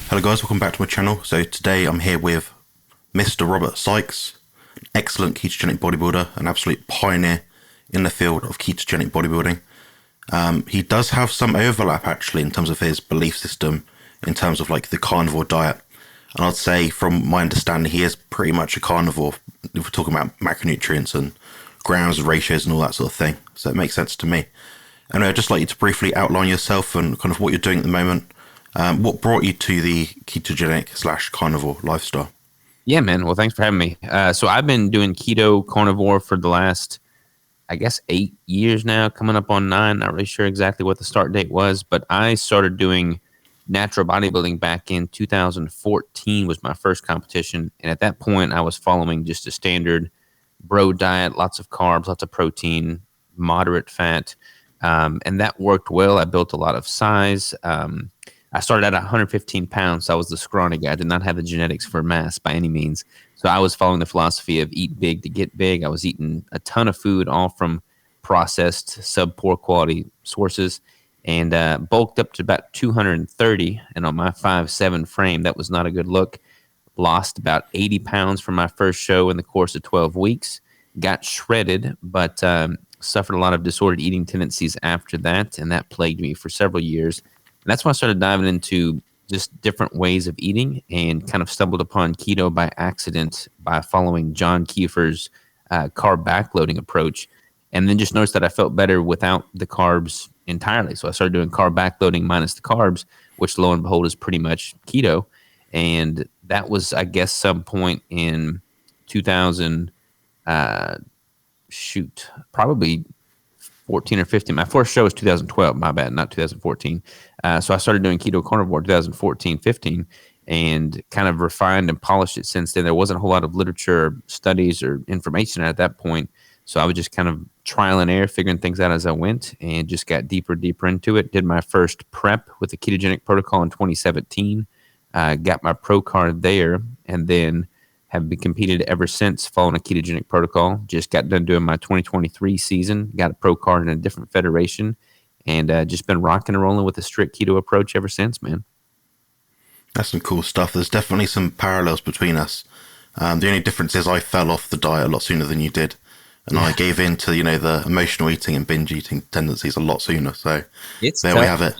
Hello guys, welcome back to my channel. So today I'm here with Mr. Robert Sykes, an excellent ketogenic bodybuilder, an absolute pioneer in the field of ketogenic bodybuilding. He does have some overlap actually in terms of his belief system, in terms of like the carnivore diet. And I'd say from my understanding, he is pretty much a carnivore if we're talking about macronutrients and grams and ratios and all that sort of thing. So it makes sense to me. And I'd just like you to briefly outline yourself and kind of what you're doing at the moment. What brought you to the ketogenic / carnivore lifestyle? Yeah, man. Well, thanks for having me. So I've been doing keto carnivore for the last, I guess, 8 years now, coming up on 9. Not really sure exactly what the start date was, but I started doing natural bodybuilding back in 2014 was my first competition. And at that point, I was following just a standard bro diet, lots of carbs, lots of protein, moderate fat. And that worked well. I built a lot of size. I started at 115 pounds. So I was the scrawny guy. I did not have the genetics for mass by any means. So I was following the philosophy of eat big to get big. I was eating a ton of food, all from processed, sub-poor quality sources, and bulked up to about 230. And on my 5'7" frame, that was not a good look. Lost about 80 pounds from my first show in the course of 12 weeks. Got shredded, but suffered a lot of disordered eating tendencies after that, and that plagued me for several years. And that's when I started diving into just different ways of eating and kind of stumbled upon keto by accident by following John Kiefer's carb backloading approach. And then just noticed that I felt better without the carbs entirely. So I started doing carb backloading minus the carbs, which lo and behold is pretty much keto. And that was, I guess, some point in 2000, probably 14 or 15. My first show was 2012, my bad, not 2014. So I started doing keto carnivore 2014, 15, and kind of refined and polished it since then. There wasn't a whole lot of literature, studies, or information at that point. So I was just kind of trial and error, figuring things out as I went, and just got deeper into it. Did my first prep with the ketogenic protocol in 2017. Got my pro card there, and then have been competed ever since following a ketogenic protocol. Just got done doing my 2023 season, got a pro card in a different federation, and just been rocking and rolling with a strict keto approach ever since, man. That's some cool stuff. There's definitely some parallels between us. The only difference is I fell off the diet a lot sooner than you did. And I gave in to, the emotional eating and binge eating tendencies a lot sooner. So It's there tough. we have it.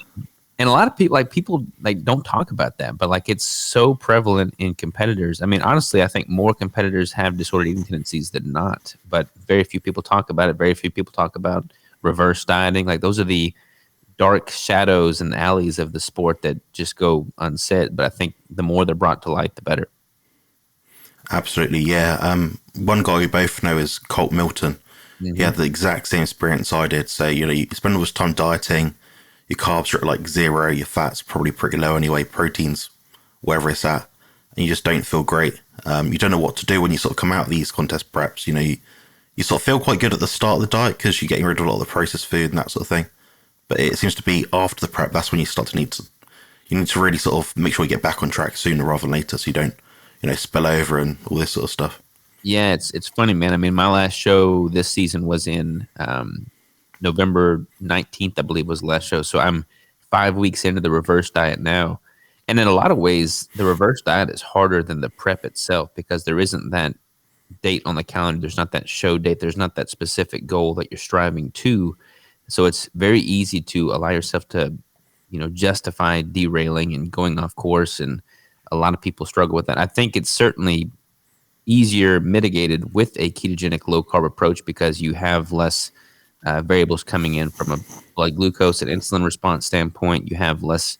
And a lot of people don't talk about that, but like it's so prevalent in competitors. I mean, honestly, I think more competitors have disordered eating tendencies than not, but very few people talk about it. Very few people talk about reverse dieting. Like those are the dark shadows and alleys of the sport that just go unsaid. But I think the more they're brought to light, the better. Absolutely, yeah. One guy we both know is Colt Milton. Mm-hmm. He had the exact same experience I did. So, you spend all this time dieting, your carbs are at like 0, your fat's probably pretty low anyway, proteins, wherever it's at, and you just don't feel great. You don't know what to do when you sort of come out of these contest preps. You sort of feel quite good at the start of the diet because you're getting rid of a lot of the processed food and that sort of thing. But it seems to be after the prep, that's when you need to really sort of make sure you get back on track sooner rather than later so you don't, spill over and all this sort of stuff. Yeah, it's funny, man. I mean, my last show this season was in November 19th, I believe was the last show. So I'm 5 weeks into the reverse diet now. And in a lot of ways, the reverse diet is harder than the prep itself because there isn't that date on the calendar. There's not that show date. There's not that specific goal that you're striving to. So it's very easy to allow yourself to, justify derailing and going off course. And a lot of people struggle with that. I think it's certainly easier mitigated with a ketogenic low carb approach because you have less variables coming in from a blood glucose and insulin response standpoint. You have less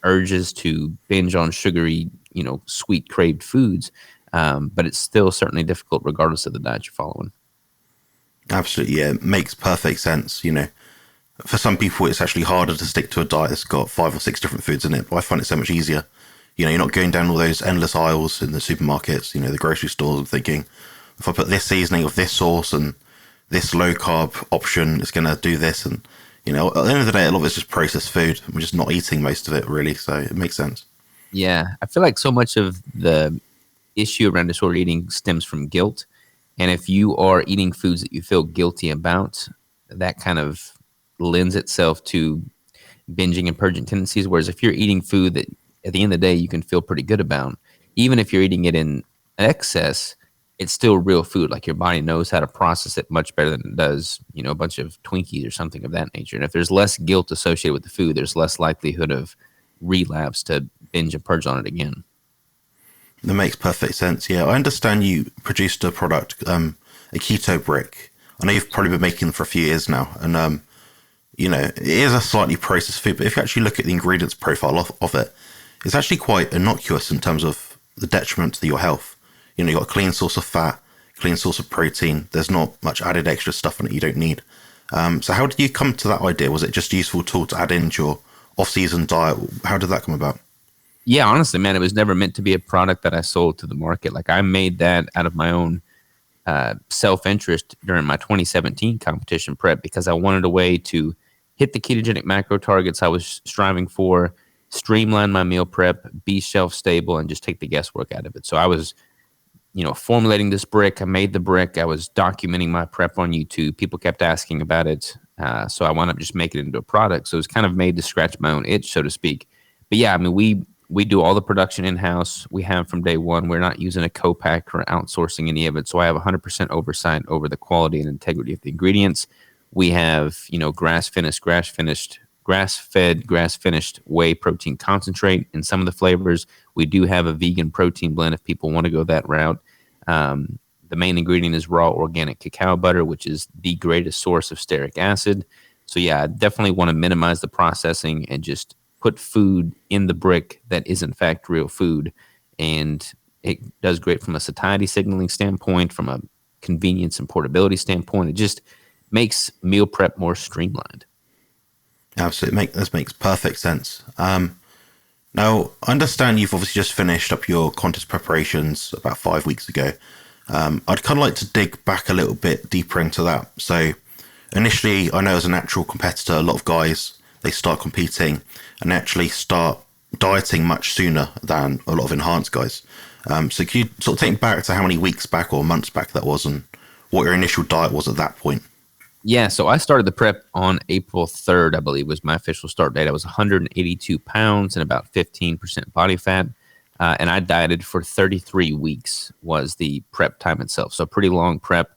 urges to binge on sugary, sweet craved foods. But it's still certainly difficult regardless of the diet you're following. Absolutely, yeah. It makes perfect sense. For some people, it's actually harder to stick to a diet that's got 5 or 6 different foods in it. But I find it so much easier. You're not going down all those endless aisles in the supermarkets, the grocery stores and thinking, if I put this seasoning of this sauce and this low carb option, it's going to do this. And, at the end of the day, a lot of it's just processed food. We're just not eating most of it, really. So it makes sense. Yeah. I feel like so much of the issue around disordered eating stems from guilt. And if you are eating foods that you feel guilty about, that kind of lends itself to binging and purging tendencies. Whereas if you're eating food that at the end of the day, you can feel pretty good about. Even if you're eating it in excess, it's still real food. Like your body knows how to process it much better than it does, a bunch of Twinkies or something of that nature. And if there's less guilt associated with the food, there's less likelihood of relapse to binge and purge on it again. That makes perfect sense. Yeah, I understand you produced a product, a Keto Brick. I know you've probably been making them for a few years now, and it is a slightly processed food. But if you actually look at the ingredients profile of it, it's actually quite innocuous in terms of the detriment to your health. You've got a clean source of fat, clean source of protein. There's not much added extra stuff on it you don't need. So how did you come to that idea? Was it just a useful tool to add into your off-season diet? How did that come about? Yeah, honestly, man, it was never meant to be a product that I sold to the market. Like I made that out of my own self-interest during my 2017 competition prep because I wanted a way to hit the ketogenic macro targets I was striving for, streamline my meal prep, be shelf stable, and just take the guesswork out of it. So I was, formulating this brick. I made the brick. I was documenting my prep on YouTube. People kept asking about it. So I wound up just making it into a product. So it was kind of made to scratch my own itch, so to speak. But yeah, I mean, we do all the production in-house. We have from day one. We're not using a co-pack or outsourcing any of it. So I have 100% oversight over the quality and integrity of the ingredients. We have, grass-fed, grass-finished whey protein concentrate in some of the flavors. We do have a vegan protein blend if people want to go that route. The main ingredient is raw organic cacao butter, which is the greatest source of stearic acid. So yeah, I definitely want to minimize the processing and just put food in the brick that is in fact real food. And it does great from a satiety signaling standpoint, from a convenience and portability standpoint. It just makes meal prep more streamlined. Absolutely. This makes perfect sense. Now, I understand you've obviously just finished up your contest preparations about 5 weeks ago. I'd kind of like to dig back a little bit deeper into that. So initially, I know as a natural competitor, a lot of guys, they start competing and actually start dieting much sooner than a lot of enhanced guys. So can you sort of take me back to how many weeks back or months back that was and what your initial diet was at that point? Yeah, so I started the prep on April 3rd, I believe was my official start date. I was 182 pounds and about 15% body fat. And I dieted for 33 weeks was the prep time itself. So pretty long prep.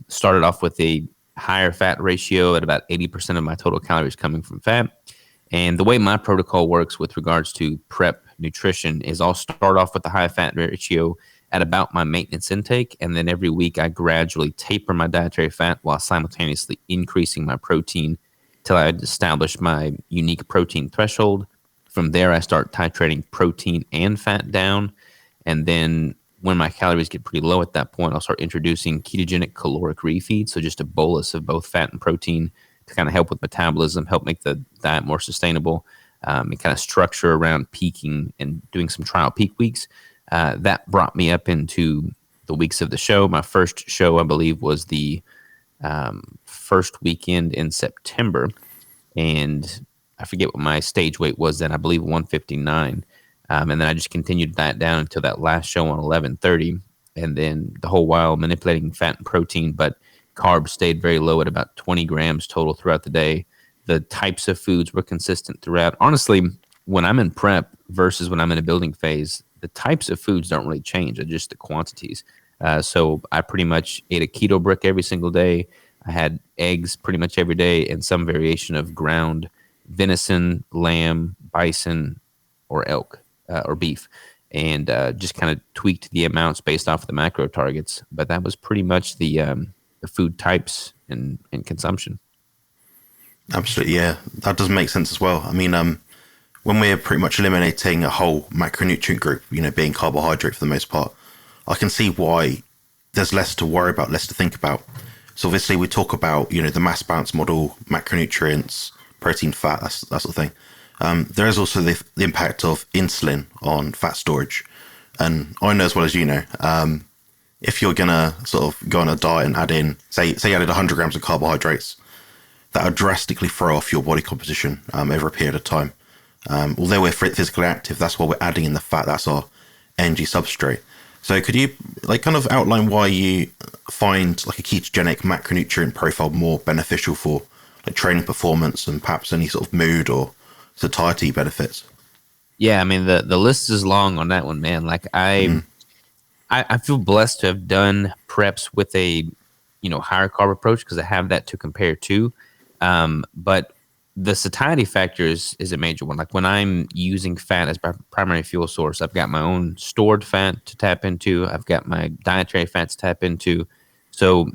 Started off with a higher fat ratio at about 80% of my total calories coming from fat. And the way my protocol works with regards to prep nutrition is I'll start off with the high fat ratio at about my maintenance intake. And then every week I gradually taper my dietary fat while simultaneously increasing my protein till I establish my unique protein threshold. From there, I start titrating protein and fat down. And then when my calories get pretty low at that point, I'll start introducing ketogenic caloric refeed. So just a bolus of both fat and protein to kind of help with metabolism, help make the diet more sustainable, and kind of structure around peaking and doing some trial peak weeks. That brought me up into the weeks of the show. My first show, I believe, was the first weekend in September. And I forget what my stage weight was then. I believe 159. And then I just continued to diet down until that last show on 11:30. And then the whole while manipulating fat and protein, but carbs stayed very low at about 20 grams total throughout the day. The types of foods were consistent throughout. Honestly, when I'm in prep versus when I'm in a building phase, the types of foods don't really change, just the quantities. So I pretty much ate a keto brick every single day. I had eggs pretty much every day and some variation of ground venison, lamb, bison, or elk or beef, and just kind of tweaked the amounts based off of the macro targets. But that was pretty much the food types and consumption. Absolutely, yeah. That does make sense as well. I mean, when we're pretty much eliminating a whole macronutrient group, being carbohydrate for the most part, I can see why there's less to worry about, less to think about. So obviously we talk about, the mass balance model, macronutrients, protein, fat, that sort of thing. There is also the impact of insulin on fat storage. And I know as well as you know, if you're going to sort of go on a diet and add in, say you added 100 grams of carbohydrates, that would drastically throw off your body composition over a period of time. Although we're physically active, that's why we're adding in the fat. That's our energy substrate. So could you kind of outline why you find a ketogenic macronutrient profile more beneficial for training performance and perhaps any sort of mood or satiety benefits? Yeah, I mean the list is long on that one, man. Like I feel blessed to have done preps with a higher carb approach because I have that to compare to. But the satiety factor is a major one. Like when I'm using fat as my primary fuel source, I've got my own stored fat to tap into. I've got my dietary fat to tap into. So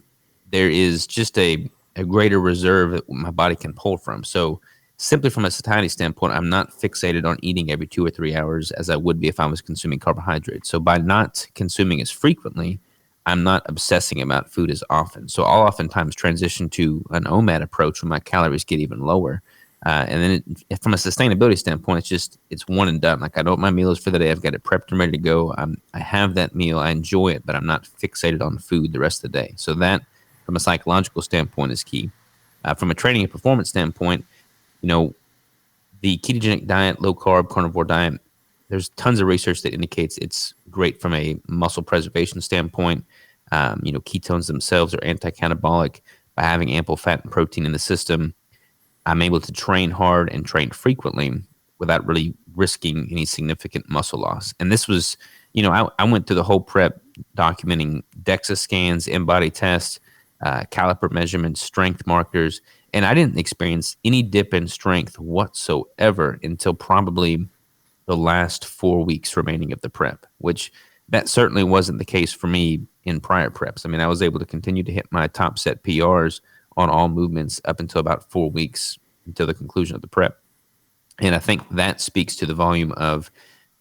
there is just a greater reserve that my body can pull from. So simply from a satiety standpoint, I'm not fixated on eating every 2 or 3 hours as I would be if I was consuming carbohydrates. So by not consuming as frequently, I'm not obsessing about food as often. So I'll oftentimes transition to an OMAD approach when my calories get even lower. And then from a sustainability standpoint, it's one and done. Like I know what my meal is for the day. I've got it prepped and ready to go. I have that meal. I enjoy it, but I'm not fixated on food the rest of the day. So that, from a psychological standpoint, is key. From a training and performance standpoint, you know, the ketogenic diet, low carb, carnivore diet, there's tons of research that indicates it's great from a muscle preservation standpoint. Ketones themselves are anti-catabolic. By having ample fat and protein in the system, I'm able to train hard and train frequently without really risking any significant muscle loss. And this was, I went through the whole prep documenting DEXA scans, in-body tests, caliper measurements, strength markers, and I didn't experience any dip in strength whatsoever until probably the last 4 weeks remaining of the prep, which that certainly wasn't the case for me in prior preps. I mean, I was able to continue to hit my top set PRs on all movements up until about 4 weeks until the conclusion of the prep. And I think that speaks to the volume of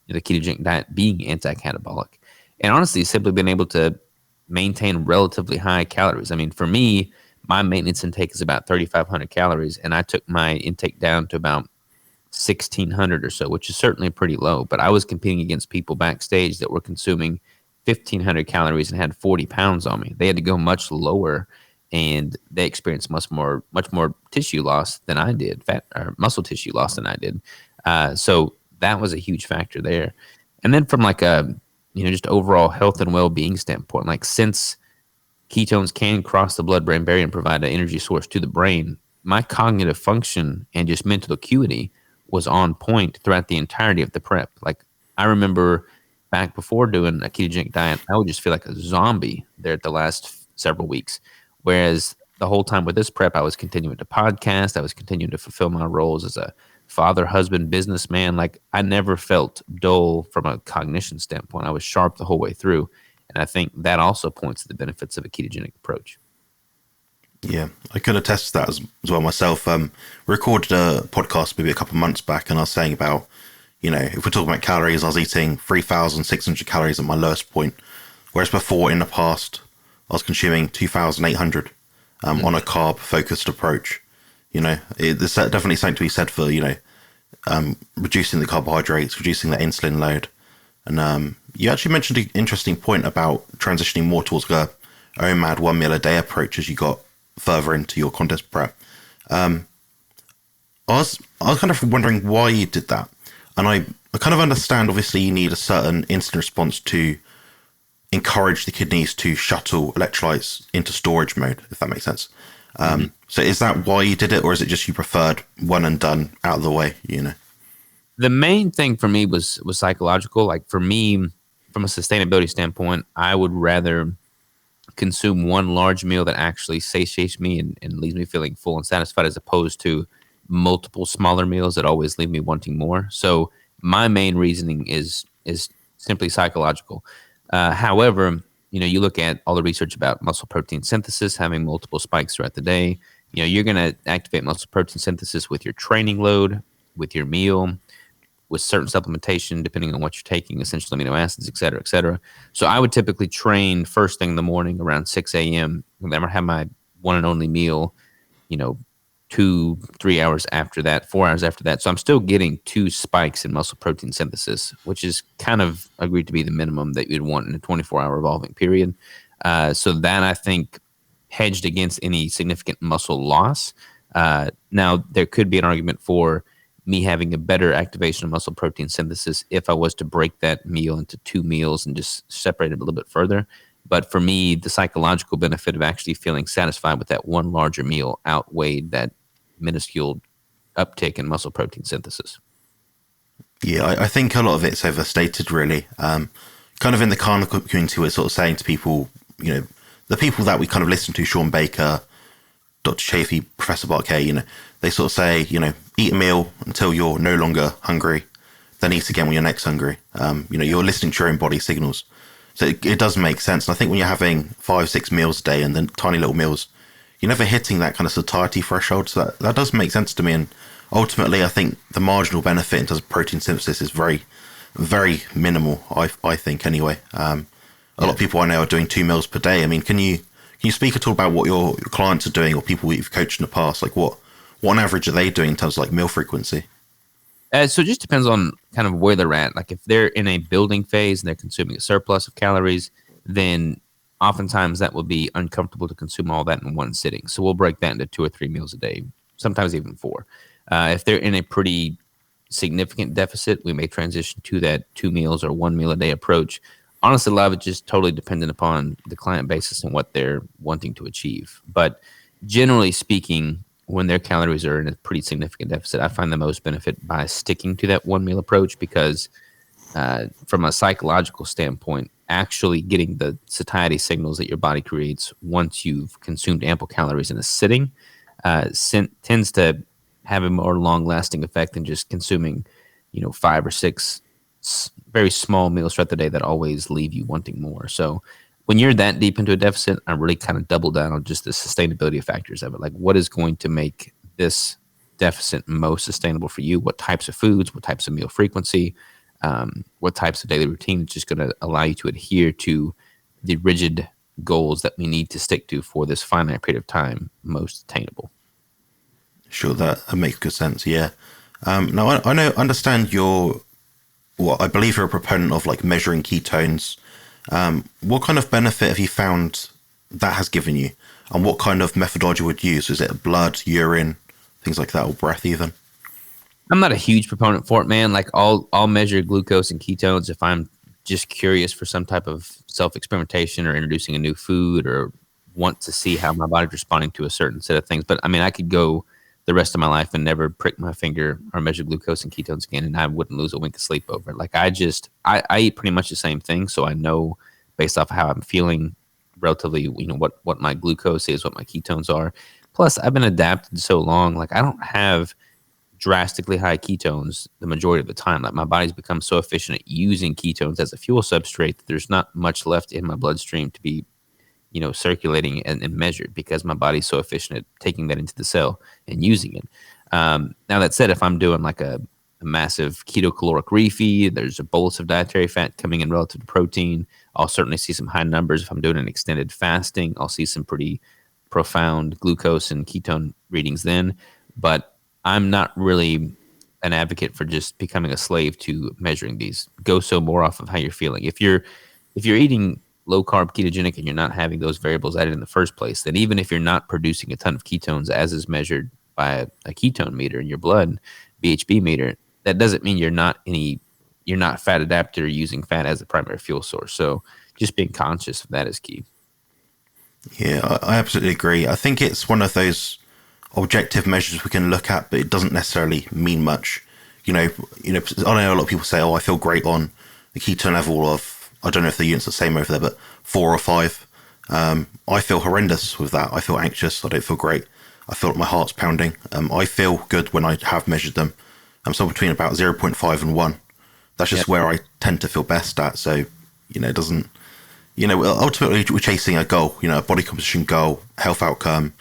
the ketogenic diet being anti-catabolic. And honestly, simply being able to maintain relatively high calories. I mean, for me, my maintenance intake is about 3,500 calories, and I took my intake down to about 1,600 or so, which is certainly pretty low. But I was competing against people backstage that were consuming 1,500 calories and had 40 pounds on me. They had to go much lower, and they experienced much more tissue loss than I did, fat or muscle tissue loss than I did. So that was a huge factor there. And then from like a just overall health and well-being standpoint, like since ketones can cross the blood-brain barrier and provide an energy source to the brain, my cognitive function and just mental acuity was on point throughout the entirety of the prep. Like I remember back before doing a ketogenic diet, I would just feel like a zombie there at the last several weeks. Whereas the whole time with this prep, I was continuing to podcast. I was continuing to fulfill my roles as a father, husband, businessman. Like I never felt dull from a cognition standpoint. I was sharp the whole way through. And I think that also points to the benefits of a ketogenic approach. Yeah, I could attest to that as well myself. We recorded a podcast maybe a couple of months back, and I was saying about, if we're talking about calories, I was eating 3,600 calories at my lowest point, whereas before in the past, I was consuming 2,800 on a carb-focused approach. There's definitely something to be said for, reducing the carbohydrates, reducing the insulin load. And you actually mentioned an interesting point about transitioning more towards a OMAD 1 meal a day approach as you got further into your contest prep. I was kind of wondering why you did that. And I kind of understand, obviously, you need a certain insulin response to encourage the kidneys to shuttle electrolytes into storage mode, if that makes sense. So is that why you did it, or is it just you preferred one and done, out of the way, The main thing for me was psychological. Like for me, from a sustainability standpoint, I would rather consume one large meal that actually satiates me and leaves me feeling full and satisfied, as opposed to multiple smaller meals that always leave me wanting more. So my main reasoning is simply psychological. However, you look at all the research about muscle protein synthesis, having multiple spikes throughout the day. You're going to activate muscle protein synthesis with your training load, with your meal, with certain supplementation, depending on what you're taking, essential amino acids, et cetera, et cetera. So I would typically train first thing in the morning around 6 a.m. and then I have my one and only meal, 2-3 hours after that, 4 hours after that. So I'm still getting 2 spikes in muscle protein synthesis, which is kind of agreed to be the minimum that you'd want in a 24-hour evolving period. So that, I think, hedged against any significant muscle loss. Now, there could be an argument for me having a better activation of muscle protein synthesis if I was to break that meal into 2 meals and just separate it a little bit further. But for me, the psychological benefit of actually feeling satisfied with that one larger meal outweighed that minuscule uptick in muscle protein synthesis. Yeah, I think a lot of it's overstated, really. Kind of in the carnivore community, we're sort of saying to people, the people that we kind of listen to, Sean Baker, Dr. Chafee, Professor Barkay, they sort of say, eat a meal until you're no longer hungry, then eat again when you're next hungry. You're listening to your own body signals. So it does make sense. And I think when you're having 5, 6 meals a day and then tiny little meals, you're never hitting that kind of satiety threshold. So that does make sense to me. And ultimately, I think the marginal benefit in terms of protein synthesis is very, very minimal, I think, anyway. A lot of people I know are doing 2 meals per day. I mean, can you speak at all about what your clients are doing or people you've coached in the past? Like what on average are they doing in terms of like meal frequency? So it just depends on kind of where they're at. Like if they're in a building phase and they're consuming a surplus of calories, then oftentimes that will be uncomfortable to consume all that in one sitting. So we'll break that into 2 or 3 meals a day, sometimes even 4. If they're in a pretty significant deficit, we may transition to that 2 meals or 1 meal a day approach. Honestly, a lot of it just totally dependent upon the client basis and what they're wanting to achieve. But generally speaking, when their calories are in a pretty significant deficit, I find the most benefit by sticking to that 1 meal approach because from a psychological standpoint, actually getting the satiety signals that your body creates once you've consumed ample calories in a sitting tends to have a more long-lasting effect than just consuming, 5 or 6 very small meals throughout the day that always leave you wanting more. So when you're that deep into a deficit, I really kind of double down on just the sustainability factors of it. Like what is going to make this deficit most sustainable for you? What types of foods, what types of meal frequency, what types of daily routine is just going to allow you to adhere to the rigid goals that we need to stick to for this finite period of time most attainable. Sure, that makes good sense. Yeah. Now understand I believe you're a proponent of like measuring ketones. What kind of benefit have you found that has given you, and what kind of methodology would you use? Is it blood, urine, things like that, or breath even? I'm not a huge proponent for it, man. Like I'll measure glucose and ketones if I'm just curious for some type of self-experimentation or introducing a new food or want to see how my body's responding to a certain set of things. But I mean, I could go the rest of my life and never prick my finger or measure glucose and ketones again, and I wouldn't lose a wink of sleep over it. Like I eat pretty much the same thing, so I know based off of how I'm feeling relatively, what my glucose is, what my ketones are. Plus, I've been adapted so long, like I don't have drastically high ketones the majority of the time. Like my body's become so efficient at using ketones as a fuel substrate that there's not much left in my bloodstream to be circulating and measured because my body's so efficient at taking that into the cell and using it. Now that said, if I'm doing like a massive ketocaloric refeed, there's a bolus of dietary fat coming in relative to protein. I'll certainly see some high numbers. If I'm doing an extended fasting, I'll see some pretty profound glucose and ketone readings then. But I'm not really an advocate for just becoming a slave to measuring these. Go so more off of how you're feeling. If you're eating low carb ketogenic and you're not having those variables added in the first place, then even if you're not producing a ton of ketones as is measured by a ketone meter in your blood, BHB meter, that doesn't mean you're not fat adapted or using fat as a primary fuel source. So just being conscious of that is key. Yeah, I absolutely agree. I think it's one of those objective measures we can look at, but it doesn't necessarily mean much. I know a lot of people say, "Oh, I feel great on the ketone level of." I don't know if the unit's the same over there, but 4 or 5. I feel horrendous with that. I feel anxious. I don't feel great. I feel like my heart's pounding. I feel good when I have measured them. So between about 0.5 and 1. That's just where I tend to feel best at. So, it doesn't, ultimately we're chasing a goal, a body composition goal, health outcome,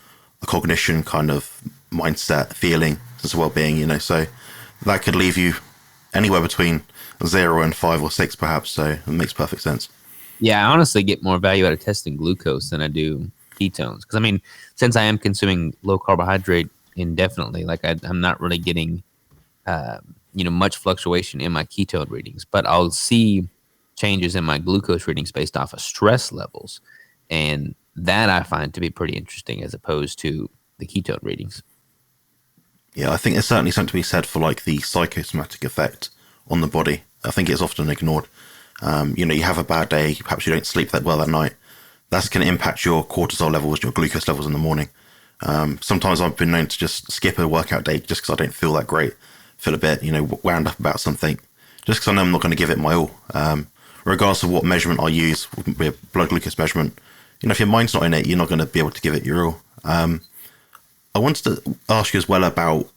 a cognition kind of mindset, feeling, as well-being, so that could leave you anywhere between 0 and 5 or 6 perhaps, so it makes perfect sense. Yeah, I honestly get more value out of testing glucose than I do ketones. Because, I mean, since I am consuming low carbohydrate indefinitely, like I'm not really getting, much fluctuation in my ketone readings. But I'll see changes in my glucose readings based off of stress levels. And that I find to be pretty interesting as opposed to the ketone readings. Yeah, I think there's certainly something to be said for like the psychosomatic effect on the body. I think it's often ignored. You have a bad day, perhaps you don't sleep that well that night. That's going to impact your cortisol levels, your glucose levels in the morning. Sometimes I've been known to just skip a workout day just because I don't feel that great, feel a bit, wound up about something. just because I know I'm not going to give it my all. Regardless of what measurement I use, be a blood glucose measurement, if your mind's not in it, you're not going to be able to give it your all. I wanted to ask you as well about,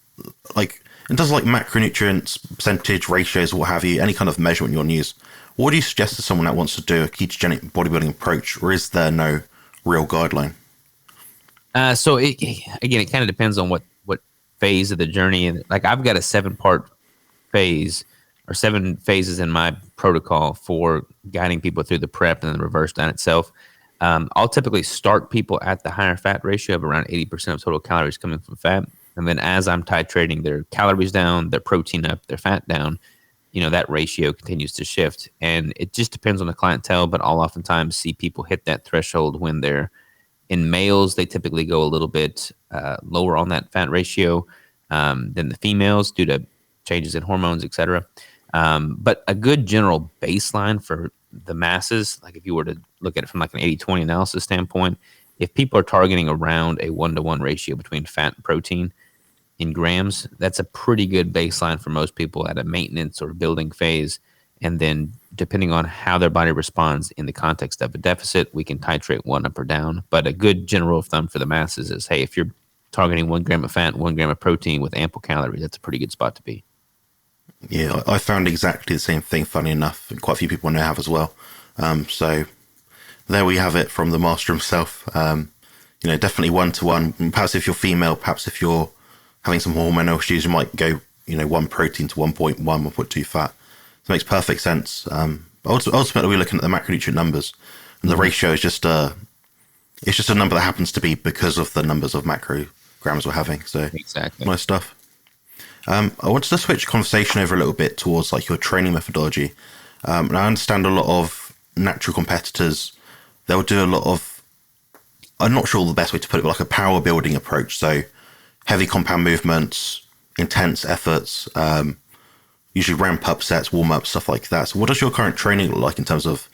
like, in terms of like macronutrients, percentage, ratios, what have you, any kind of measurement you want to use, what do you suggest to someone that wants to do a ketogenic bodybuilding approach, or is there no real guideline? So it kind of depends on what phase of the journey. And like, I've got a 7-part phase or 7 phases in my protocol for guiding people through the prep and the reverse diet itself. I'll typically start people at the higher fat ratio of around 80% of total calories coming from fat. And then as I'm titrating their calories down, their protein up, their fat down, that ratio continues to shift. And it just depends on the clientele, but I'll oftentimes see people hit that threshold when they're in males. They typically go a little bit lower on that fat ratio than the females due to changes in hormones, et cetera. But a good general baseline for the masses, like if you were to look at it from like an 80-20 analysis standpoint, if people are targeting around a 1-to-1 ratio between fat and protein in grams, that's a pretty good baseline for most people at a maintenance or building phase. And then depending on how their body responds in the context of a deficit, we can titrate one up or down. But a good general rule of thumb for the masses is, hey, if you're targeting 1 gram of fat, 1 gram of protein with ample calories, that's a pretty good spot to be. Yeah, I found exactly the same thing, funny enough, and quite a few people now have as well. So there we have it from the master himself. Definitely 1-to-1. Perhaps if you're female, perhaps if you're having some hormonal issues, you might go, 1 protein to 1.1, 1.2 fat. It makes perfect sense. Ultimately, we're looking at the macronutrient numbers, and the ratio is just a number that happens to be because of the numbers of macrograms we're having. So exactly, nice stuff. I wanted to switch conversation over a little bit towards like your training methodology. And I understand a lot of natural competitors, they'll do a lot of, I'm not sure the best way to put it, but like a power building approach. So heavy compound movements, intense efforts, usually ramp up sets, warm up, stuff like that. So what does your current training look like in terms of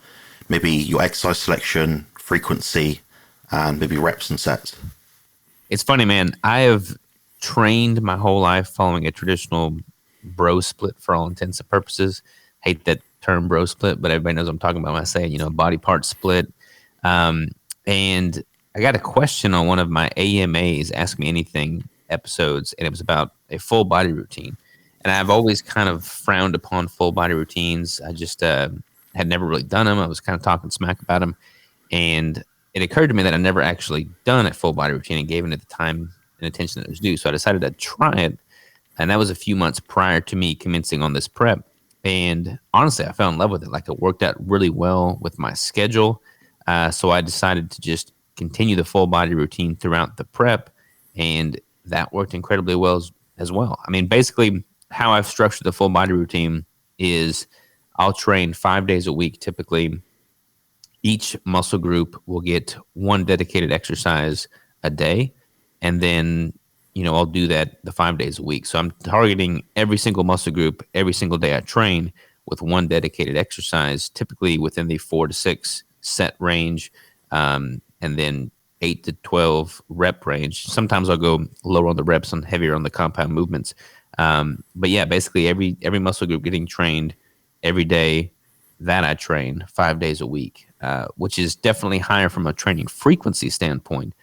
maybe your exercise selection, frequency, and maybe reps and sets? It's funny, man. I have trained my whole life following a traditional bro split for all intents and purposes. Hate that term bro split, but everybody knows what I'm talking about when I say, body part split. And I got a question on one of my AMAs, Ask Me Anything episodes, and it was about a full body routine. And I've always kind of frowned upon full body routines. I just had never really done them. I was kind of talking smack about them. And it occurred to me that I'd never actually done a full body routine and gave it the time and attention that it was due. So I decided to try it. And that was a few months prior to me commencing on this prep. And honestly, I fell in love with it. Like, it worked out really well with my schedule. So I decided to just continue the full body routine throughout the prep. And that worked incredibly well as well. I mean, basically how I've structured the full body routine is I'll train 5 days a week. Typically, each muscle group will get 1 dedicated exercise a day. And then, I'll do that the 5 days a week. So I'm targeting every single muscle group every single day I train with 1 dedicated exercise, typically within the 4 to 6 set range, and then 8 to 12 rep range. Sometimes I'll go lower on the reps and heavier on the compound movements. But yeah, basically every muscle group getting trained every day that I train 5 days a week, which is definitely higher from a training frequency standpoint.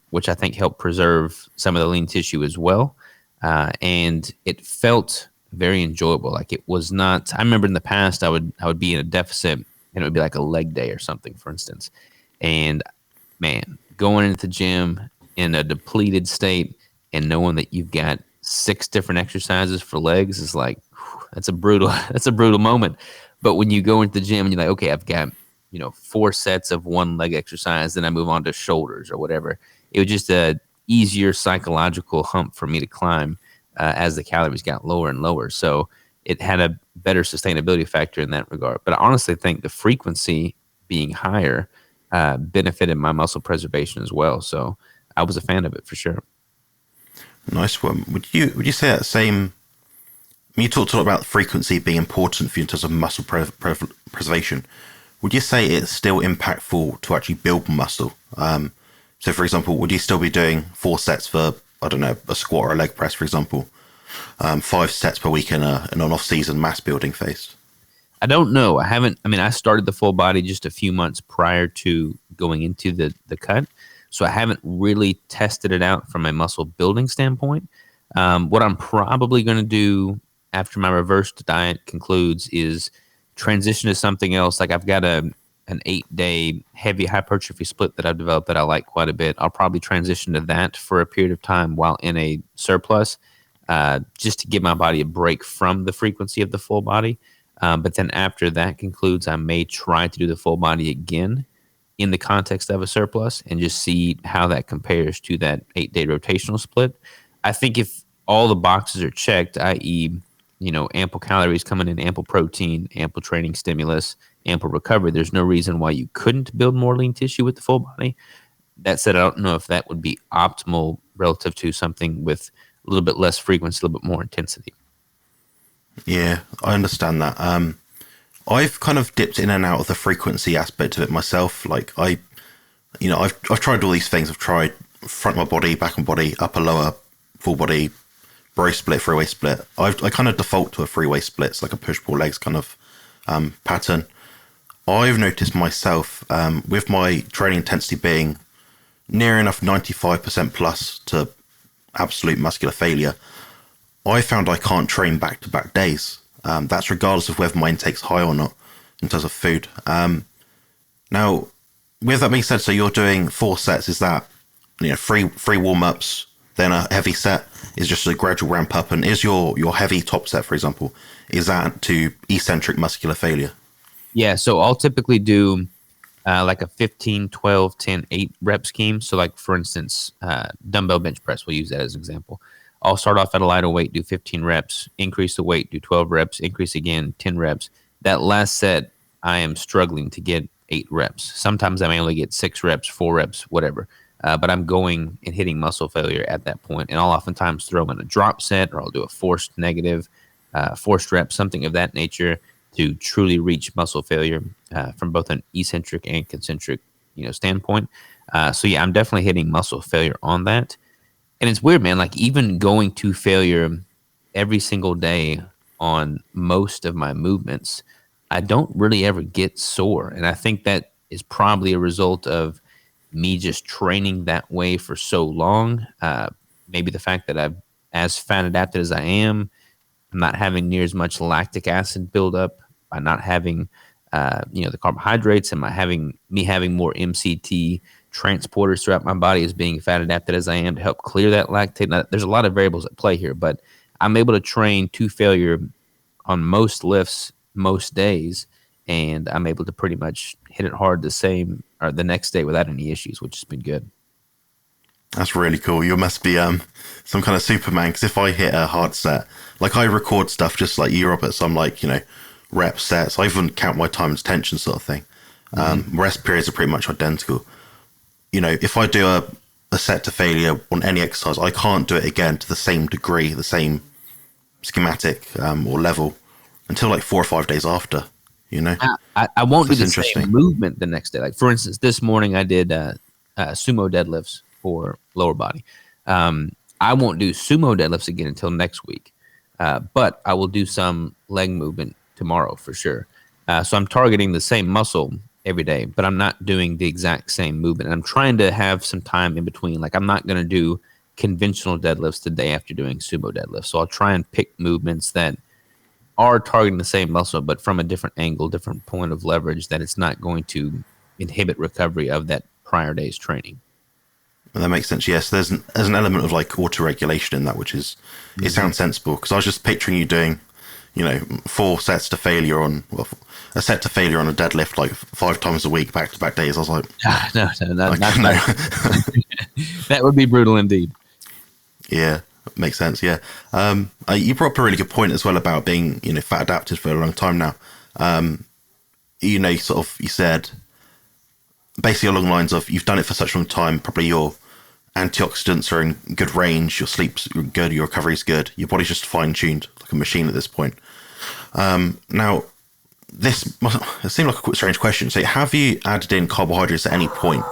Which I think helped preserve some of the lean tissue as well. And it felt very enjoyable. Like, it was not, I remember in the past, I would be in a deficit and it would be like a leg day or something, for instance. And man, going into the gym in a depleted state and knowing that you've got 6 different exercises for legs is like, that's a brutal moment. But when you go into the gym and you're like, okay, I've got 4 sets of 1 leg exercise, then I move on to shoulders or whatever. It was just a easier psychological hump for me to climb as the calories got lower and lower. So it had a better sustainability factor in that regard. But I honestly think the frequency being higher benefited my muscle preservation as well. So I was a fan of it for sure. Nice one. Would you say that same? You talked a lot about frequency being important for you in terms of muscle preservation. Would you say it's still impactful to actually build muscle? So, for example, would you still be doing 4 sets for, I don't know, a squat or a leg press, for example? 5 sets per week in an off-season mass building phase? I don't know. I haven't. I mean, I started the full body just a few months prior to going into the cut, so I haven't really tested it out from a muscle building standpoint. What I'm probably going to do after my reversed diet concludes is transition to something else. Like I've got an 8-day heavy hypertrophy split that I've developed that I like quite a bit. I'll probably transition to that for a period of time while in a surplus, just to give my body a break from the frequency of the full body. But then after that concludes, I may try to do the full body again in the context of a surplus and just see how that compares to that 8-day rotational split. I think if all the boxes are checked, i.e., ample calories coming in, ample protein, ample training stimulus, ample recovery, there's no reason why you couldn't build more lean tissue with the full body. That said, I don't know if that would be optimal relative to something with a little bit less frequency, a little bit more intensity. Yeah, I understand that. I've kind of dipped in and out of the frequency aspect of it myself. Like I've tried all these things. I've tried front of my body, back of my body, upper, lower, full body, bro split, freeway split. I kind of default to a freeway split. It's like a push-pull legs kind of pattern. I've noticed myself with my training intensity being near enough 95% plus to absolute muscular failure, I found I can't train back-to-back days. That's regardless of whether my intake's high or not in terms of food. Now, with that being said, so you're doing 4 sets. Is that three warm-ups, then a heavy set? Is just a gradual ramp up? And is your heavy top set, for example, is that to eccentric muscular failure? Yeah, so I'll typically do like a 15, 12, 10, 8 rep scheme. So like, for instance, dumbbell bench press, we'll use that as an example. I'll start off at a lighter weight, do 15 reps, increase the weight, do 12 reps, increase again, 10 reps. That last set, I am struggling to get 8 reps. Sometimes I may only get 6 reps, 4 reps, whatever. But I'm going and hitting muscle failure at that point. And I'll oftentimes throw in a drop set, or I'll do a forced negative, forced rep, something of that nature to truly reach muscle failure from both an eccentric and concentric standpoint. So yeah, I'm definitely hitting muscle failure on that. And it's weird, man, like even going to failure every single day on most of my movements, I don't really ever get sore. And I think that is probably a result of me just training that way for so long. Maybe the fact that I'm as fat adapted as I am, I'm not having near as much lactic acid buildup by not having, the carbohydrates, and me having more MCT transporters throughout my body as being fat adapted as I am to help clear that lactate. Now, there's a lot of variables at play here, but I'm able to train to failure on most lifts, most days, and I'm able to pretty much hit it hard the same or the next day without any issues, which has been good. That's really cool. You must be some kind of Superman, because if I hit a hard set, like I record stuff just like you, Robert, so I'm like, rep sets. I even count my time as tension sort of thing. Rest periods are pretty much identical. If I do a set to failure on any exercise, I can't do it again to the same degree, the same schematic or level until like 4 or 5 days after, I won't do the same movement the next day. Like, for instance, this morning I did sumo deadlifts for lower body. I won't do sumo deadlifts again until next week, but I will do some leg movement tomorrow for sure. So I'm targeting the same muscle every day, but I'm not doing the exact same movement. And I'm trying to have some time in between. Like I'm not going to do conventional deadlifts the day after doing sumo deadlifts. So I'll try and pick movements that are targeting the same muscle, but from a different angle, different point of leverage, that it's not going to inhibit recovery of that prior day's training. That makes sense. Yes, there's an element of like auto-regulation in that, which is, it sounds sensible, because I was just picturing you doing, 4 sets to failure on, a set to failure on a deadlift like 5 times a week, back-to-back days. I was like, no, that would be brutal indeed. Yeah, makes sense. Yeah. You brought up a really good point as well about being, fat adapted for a long time now. You said basically along the lines of you've done it for such a long time, probably your antioxidants are in good range, your sleep's good, your recovery's good, your body's just fine-tuned like a machine at this point. Now, it seemed like a quite strange question. So have you added in carbohydrates at any point,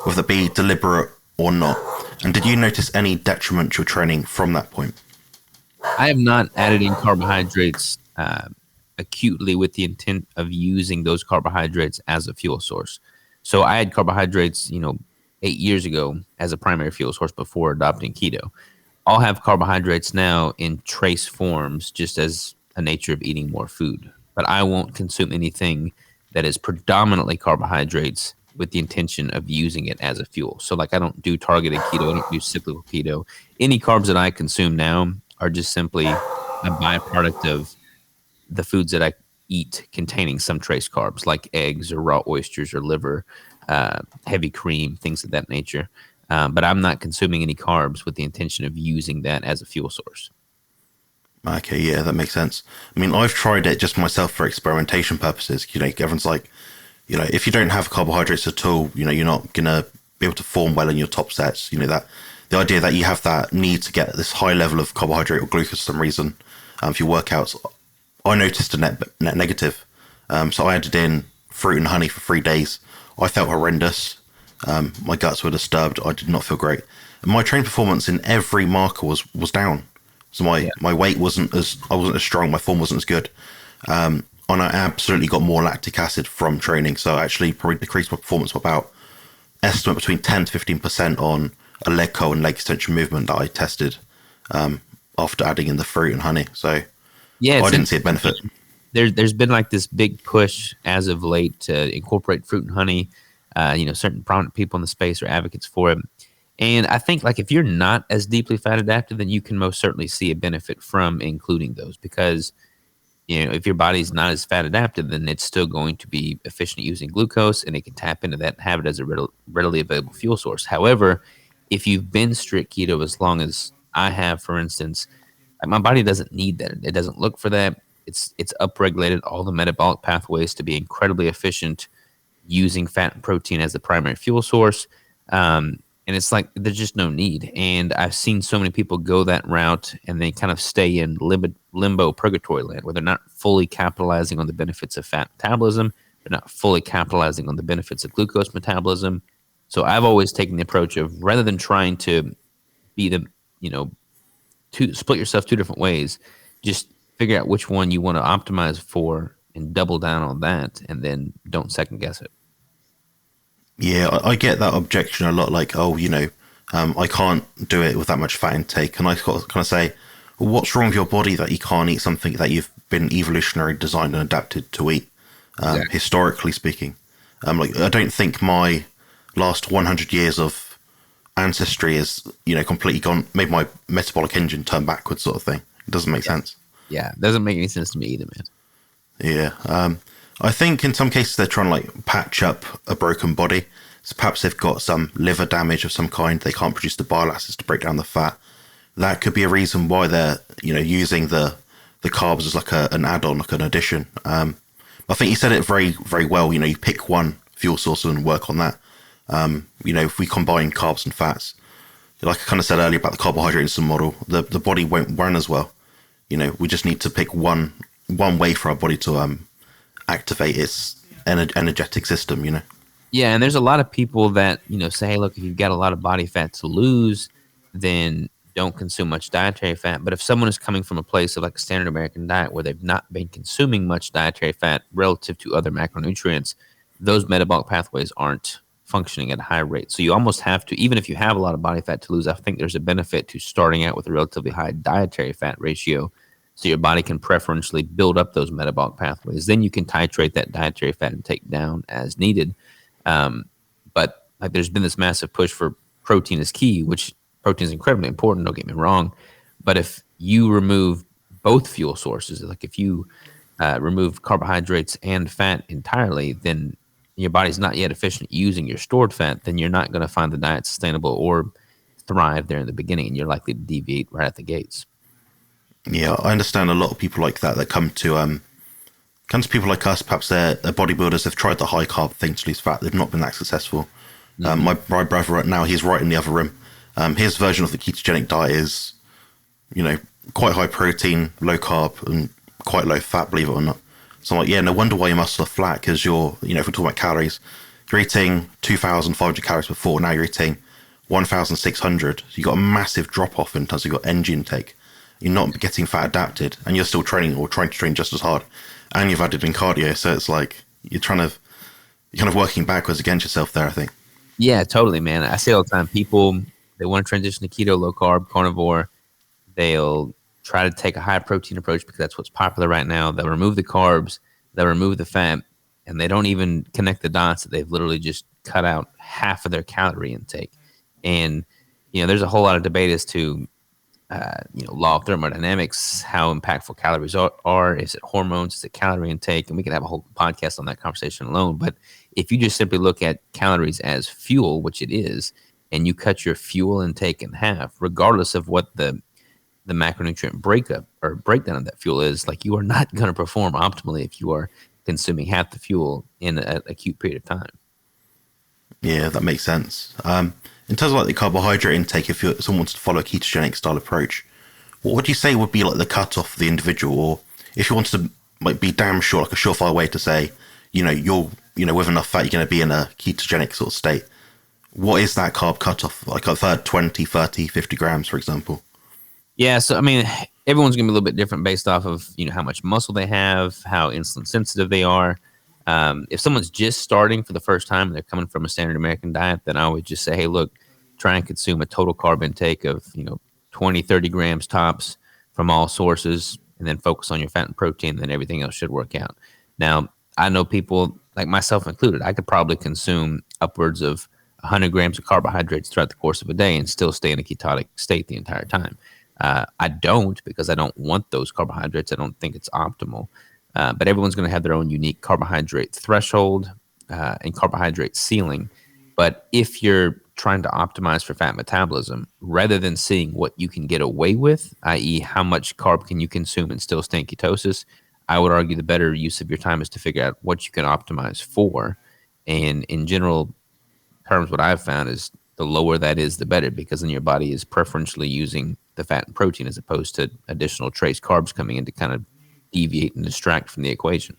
whether it be deliberate or not? And did you notice any detriment to your training from that point? I have not added in carbohydrates acutely with the intent of using those carbohydrates as a fuel source. So I had carbohydrates, 8 years ago as a primary fuel source before adopting keto. I'll have carbohydrates now in trace forms just as a nature of eating more food. But I won't consume anything that is predominantly carbohydrates with the intention of using it as a fuel. So like I don't do targeted keto, I don't do cyclical keto. Any carbs that I consume now are just simply a byproduct of the foods that I eat containing some trace carbs, like eggs or raw oysters or liver, heavy cream, things of that nature. But I'm not consuming any carbs with the intention of using that as a fuel source. Okay, yeah, that makes sense. I mean, I've tried it just myself for experimentation purposes. Everyone's like, if you don't have carbohydrates at all, you're not gonna be able to form well in your top sets. That the idea that you have that need to get this high level of carbohydrate or glucose for some reason for your workouts. I noticed a net negative. So I added in fruit and honey for 3 days. I felt horrendous. My guts were disturbed. I did not feel great. And my training performance in every marker was down. So my weight I wasn't as strong. My form wasn't as good. And I absolutely got more lactic acid from training. So I actually probably decreased my performance by about estimate between 10 to 15% on a leg curl and leg extension movement that I tested after adding in the fruit and honey. So I didn't see a benefit. There's been like this big push as of late to incorporate fruit and honey. Certain prominent people in the space are advocates for it. And I think like if you're not as deeply fat adapted, then you can most certainly see a benefit from including those because, if your body's not as fat adapted, then it's still going to be efficient using glucose and it can tap into that and have it as a readily available fuel source. However, if you've been strict keto as long as I have, for instance, like my body doesn't need that. It doesn't look for that. It's upregulated all the metabolic pathways to be incredibly efficient using fat and protein as the primary fuel source. And it's like there's just no need. And I've seen so many people go that route and they kind of stay in limbo purgatory land where they're not fully capitalizing on the benefits of fat metabolism. They're not fully capitalizing on the benefits of glucose metabolism. So I've always taken the approach of rather than trying to be the, to split yourself two different ways, just figure out which one you want to optimize for and double down on that and then don't second guess it. Yeah, I get that objection a lot. Like, I can't do it with that much fat intake. And I kind of say, well, what's wrong with your body that you can't eat something that you've been evolutionary designed and adapted to eat, exactly. Historically speaking? I don't think my last 100 years of ancestry is, completely gone, made my metabolic engine turn backwards sort of thing. It doesn't make sense. Yeah, it doesn't make any sense to me either, man. Yeah. I think in some cases they're trying to patch up a broken body. So perhaps they've got some liver damage of some kind. They can't produce the bile acids to break down the fat. That could be a reason why they're, using the carbs as like an add-on, like an addition. I think you said it very, very well. You pick one fuel source and work on that. If we combine carbs and fats, like I kind of said earlier about the carbohydrate insulin model, the body won't run as well. We just need to pick one way for our body to activate its energetic system, Yeah, and there's a lot of people that, say, hey, look, if you've got a lot of body fat to lose, then don't consume much dietary fat. But if someone is coming from a place of like a standard American diet where they've not been consuming much dietary fat relative to other macronutrients, those metabolic pathways aren't functioning at a high rate. So you almost have to, even if you have a lot of body fat to lose, I think there's a benefit to starting out with a relatively high dietary fat ratio so your body can preferentially build up those metabolic pathways. Then you can titrate that dietary fat intake down as needed. But like there's been this massive push for protein is key, which protein is incredibly important, don't get me wrong. But if you remove both fuel sources, like if you remove carbohydrates and fat entirely, then your body's not yet efficient at using your stored fat, then you're not going to find the diet sustainable or thrive there in the beginning, and you're likely to deviate right at the gates. Yeah, I understand a lot of people like that come to people like us. Perhaps they're bodybuilders. They've tried the high carb thing to lose fat. They've not been that successful. Mm-hmm. My brother right now, he's right in the other room. His version of the ketogenic diet is, quite high protein, low carb, and quite low fat. Believe it or not. So I'm like, yeah, no wonder why your muscles are flat because you're, if we're talking about calories, you're eating 2,500 calories before. Now you're eating 1,600. So you got a massive drop off in terms of your energy intake. you're not getting fat adapted, and you're still training or trying to train just as hard, and you've added in cardio. So it's like you're kind of working backwards against yourself there, I think. Yeah, totally, man. I say all the time, people, they want to transition to keto, low carb, carnivore. They'll try to take a high protein approach because that's what's popular right now. They'll remove the carbs, they'll remove the fat, and they don't even connect the dots that they've literally just cut out half of their calorie intake. And, there's a whole lot of debate as to, law of thermodynamics, how impactful calories are. Is it hormones? Is it calorie intake? And we could have a whole podcast on that conversation alone. But if you just simply look at calories as fuel, which it is, and you cut your fuel intake in half, regardless of what the macronutrient breakup or breakdown of that fuel is, like, you are not going to perform optimally if you are consuming half the fuel in an acute period of time. Yeah, that makes sense. In terms of like the carbohydrate intake, if someone wants to follow a ketogenic style approach, what would you say would be like the cutoff for the individual? Or if you wanted to like be damn sure, like a surefire way to say, you're with enough fat, you're going to be in a ketogenic sort of state. What is that carb cutoff? Like I've heard 20, 30, 50 grams, for example. Yeah, so I mean, everyone's gonna be a little bit different based off of how much muscle they have, how insulin sensitive they are. If someone's just starting for the first time and they're coming from a standard American diet, then I would just say, hey, look, try and consume a total carb intake of 20, 30 grams tops from all sources, and then focus on your fat and protein. Then everything else should work out. Now, I know people like myself included. I could probably consume upwards of 100 grams of carbohydrates throughout the course of a day and still stay in a ketonic state the entire time. I don't, because I don't want those carbohydrates. I don't think it's optimal. But everyone's going to have their own unique carbohydrate threshold and carbohydrate ceiling. But if you're trying to optimize for fat metabolism, rather than seeing what you can get away with, i.e. how much carb can you consume and still stay in ketosis, I would argue the better use of your time is to figure out what you can optimize for. And in general terms, what I've found is the lower that is, the better, because then your body is preferentially using the fat and protein as opposed to additional trace carbs coming in to kind of deviate and distract from the equation.